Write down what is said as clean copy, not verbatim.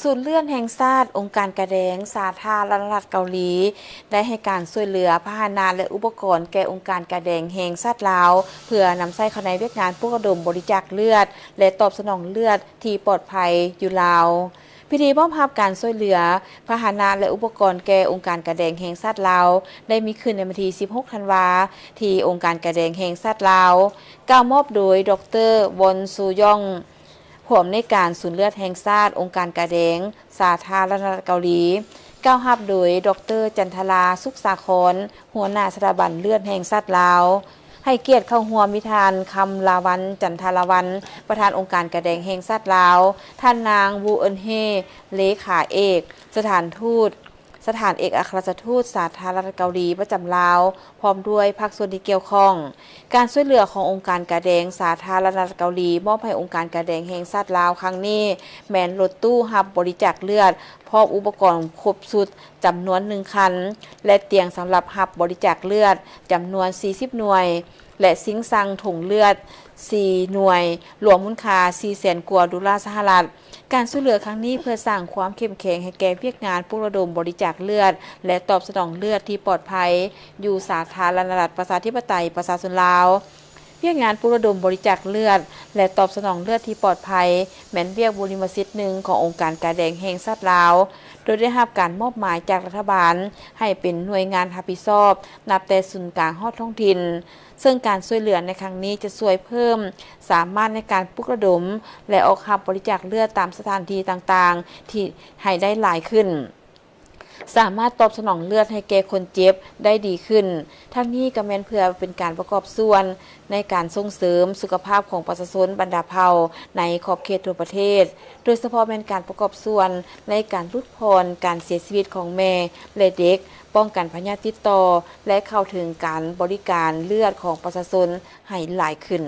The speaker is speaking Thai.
ศูนย์เลือดแห่งชาติองค์การกระแดงสาธารณรัฐเกาหลีได้ให้การช่วยเหลือพาหนะและอุปกรณ์แก่องค์การกระแดงแห่งชาติลาวเพื่อนำใช้เข้าในเวียกงานปลุกระดมบริจาคเลือดและตอบสนองเลือดที่ปลอดภัยอยู่ลาวพิธีมอบภาพการช่วยเหลือพาหนะและอุปกรณ์แก่องค์การกระแดงแห่งชาติลาวได้มีขึ้นในวันที่ 16 ธันวาคมที่องค์การกระแดงแห่งชาติลาวกล่าวมอบโดยดร.วอนซูยองผู้อำนวยการศูนย์เลือดแห่งชาติองค์การกระแดงสาธารณรัฐเกาหลีกล่าวรับโดยดร.จันทราสุขสาครหัวหน้าสถาบันเลือดแห่งชาติลาวให้เกียรติเข้าร่วมมิทานคำลาวันจันทรวันประธานองค์การกระแดงแห่งชาติลาวท่านนางวูเอินเฮเลขาเอกสถานเอกอัครราชทูตสาธารณรัฐเกาหลีประจำลาวพร้อมด้วยภาคส่วนที่เกี่ยวข้องการช่วยเหลือขององค์การกระแดงสาธารณรัฐเกาหลีมอบให้องค์การกระแดงแห่งชาติลาวครั้งนี้แม้นรถตู้รับบริจาคเลือดพร้อมอุปกรณ์ครบชุดจำนวน1คันและเตียงสำหรับรับบริจาคเลือดจำนวน40หน่วยและซิงค์ซังถุงเลือด4หน่วยรวมมูลค่า 400,000 กว่าดอลลาร์สหรัฐการช่วยเหลือครั้งนี้เพื่อสร้างความเข้มแข็งให้แก่เวียกงานปลุกระดมบริจาคเลือดและตอบสนองเลือดที่ปลอดภัยอยู่สาธารณรัฐประชาธิปไตยประชาชนลาวเวียกงานปลุกระดมบริจาคเลือดและตอบสนองเลือดที่ปลอดภัยแม้นเวียกบุริมสิทธิ์หนึ่งขององค์การกระแดงแห่งชาติลาวโดยได้รับการมอบหมายจากรัฐบาลให้เป็นหน่วยงานรับผิดชอบนับแต่ศูนย์กลางฮอดท้องถิ่นซึ่งการช่วยเหลือในครั้งนี้จะช่วยเพิ่มสามารถในการปลุกระดมและออกรับบริจาคเลือดตามสถานที่ต่างๆที่ให้ได้หลายขึ้นสามารถตอบสนองเลือดให้แก่คนเจ็บได้ดีขึ้นทั้งนี้ก็แม้นเพื่อเป็นการประกอบส่วนในการส่งเสริมสุขภาพของประชาชนบรรดาเผ่าในขอบเขตทั่วประเทศโดยเฉพาะเป็นการประกอบส่วนในการลดพรการเสียชีวิตของแม่และเด็กป้องกันพยาธิติดต่อและเข้าถึงการบริการเลือดของประชาชนให้หลายขึ้น